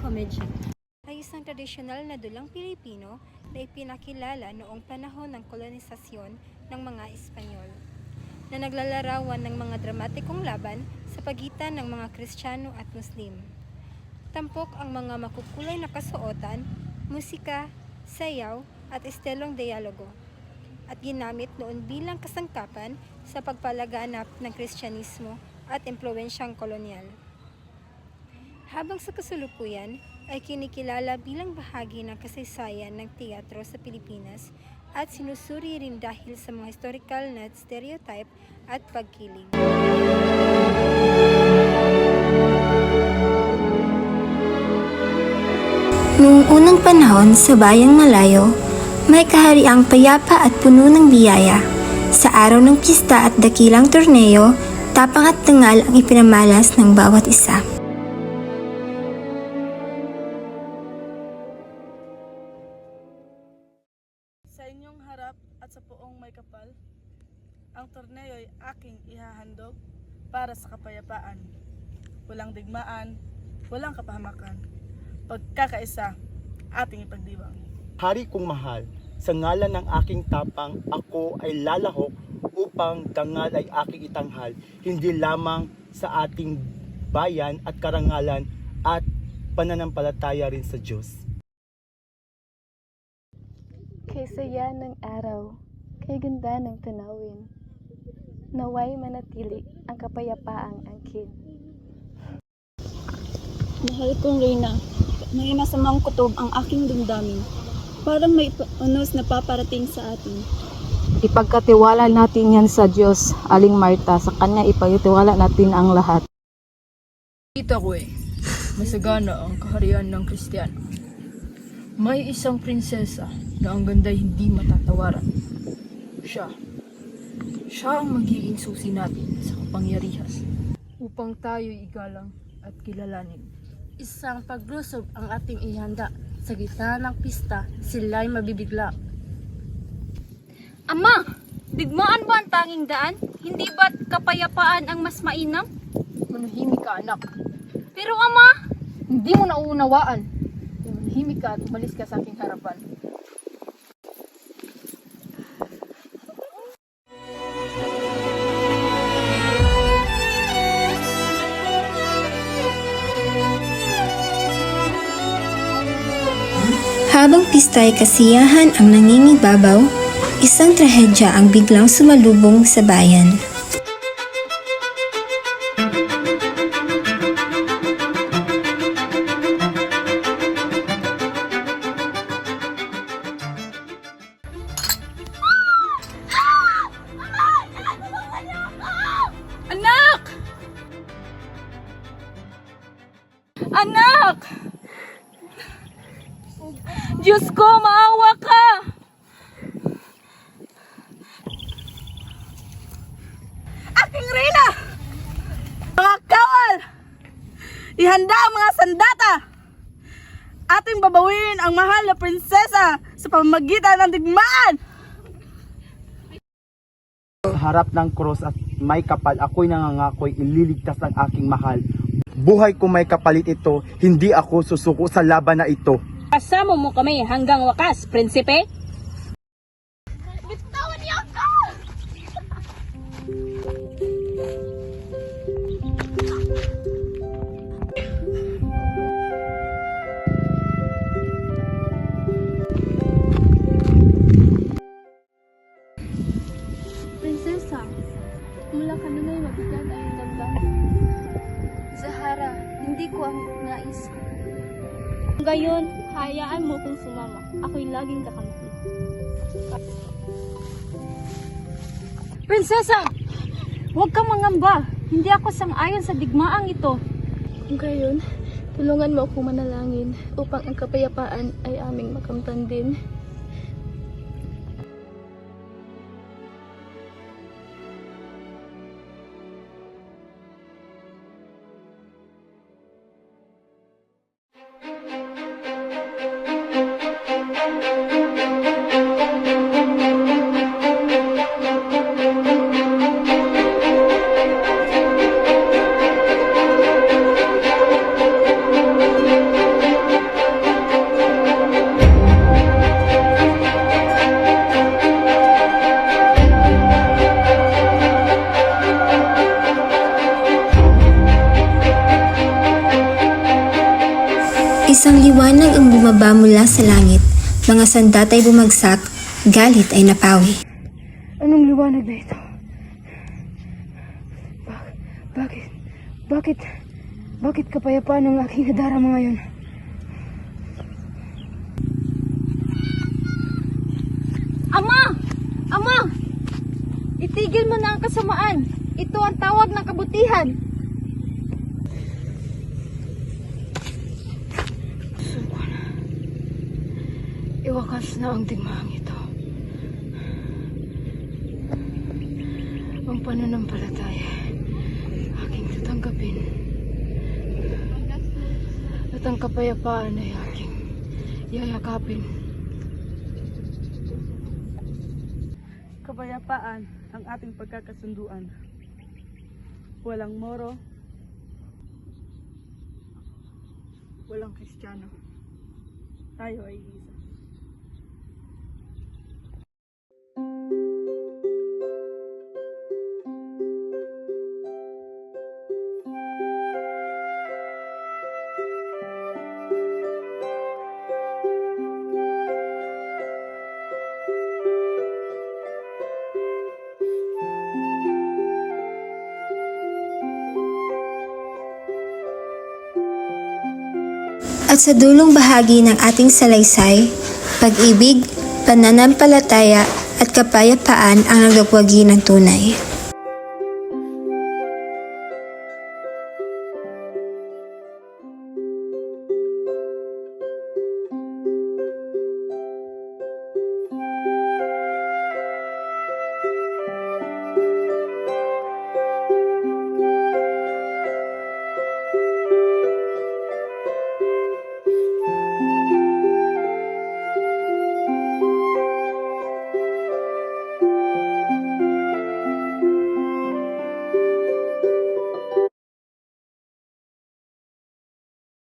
komedya ay isang tradisyonal na dulang Pilipino na ipinakilala noong panahon ng kolonisasyon ng mga Espanyol, na naglalarawan ng mga dramatikong laban sa pagitan ng mga Kristiyano at Muslim. Tampok ang mga makukulay na kasuotan, musika, sayaw at estelong dialogo, at ginamit noon bilang kasangkapan sa pagpalaganap ng Kristyanismo at impluwensyang kolonyal. Habang sa kasalukuyan ay kinikilala bilang bahagi ng kasaysayan ng teatro sa Pilipinas at sinusuri rin dahil sa mga historical na stereotype at pagkiling. Noong unang panahon sa bayang Malayo, may kahariang payapa at puno ng biyaya. Sa araw ng pista at dakilang torneo, tapang at dangal ang ipinamalas ng bawat isa. Sa inyong harap at sa poong may kapal, ang torneo ay aking ihahandog para sa kapayapaan. Walang digmaan, walang kapahamakan. Pagkakaisa, ating ipagdiwang. Hari kong mahal, sa ngalan ng aking tapang, ako ay lalahok upang dangal ay aking itanghal, hindi lamang sa ating bayan at karangalan at pananampalataya rin sa Diyos. Kay saya ng araw, kay ganda ng tanawin, naway manatili ang kapayapaang angkin. Mahal kong Reyna, may masamang kutob ang aking damdamin. Parang may unos na paparating sa atin. Ipagkatiwala natin yan sa Diyos, Aling Marta. Sa Kanya ipagkatiwala natin ang lahat. Kita ko masagana ang kaharian ng Kristiyano. May isang prinsesa na ang ganda'y hindi matatawaran. Siya ang magiging susi natin sa kapangyarihan upang tayo'y igalang at kilalanin. Isang paglusob ang ating ihanda. Sa gitna ng pista, sila'y mabibigla. Ama, digmaan ba ang tanging daan? Hindi ba't kapayapaan ang mas mainam? Manahimik ka, anak. Pero ama, Hindi mo nauunawaan. Manahimik ka at umalis ka sa aking harapan. Habang pista ay kasiyahan ang nangingibabaw, isang trahedya ang biglang sumalubong sa bayan. anak! Anak! Diyos ko, maawa ka! Aking Reyna! Mga kawal! Ihanda ang mga sandata! Ating babawin ang mahal na prinsesa sa pamamagitan ng digmaan! Sa harap ng krus at may kapal, ako'y nangangako'y ililigtas ang aking mahal. Buhay ko may kapalit ito, hindi ako susuko sa laban na ito. Kasama mo kami hanggang wakas, prinsipe? Bitawan niyo ako! Prinsesa, mula kanunay mabigat ang damdamin. Zahara, hindi ko ang nais ko. Ngayon, hayaan mo kong sumama. Ako'y laging kakampi. Prinsesa! Huwag kang mangamba! Hindi ako sang-ayon sa digmaang ito. Ngayon, tulungan mo akong manalangin upang ang kapayapaan ay aming makamtan din. Isang liwanag ang bumaba mula sa langit. Mga sandat ay bumagsak, galit ay napawi. Anong liwanag na ito? Bakit kapayapaan ang aking nadarama ngayon? Ama! Ama! Itigil mo na ang kasamaan. Ito ang tawag ng kabutihan. Suko na. Iwakas na ang digmaang ito. Ang pananampalataya aking tatanggapin. At ang kapayapaan ay aking yayakapin. Kapayapaan ang ating pagkakasunduan. Walang Moro, walang Kristiyano. Tayo ay isa. At sa dulong bahagi ng ating salaysay, pag-ibig, pananampalataya at kapayapaan ang nagwagi ng tunay.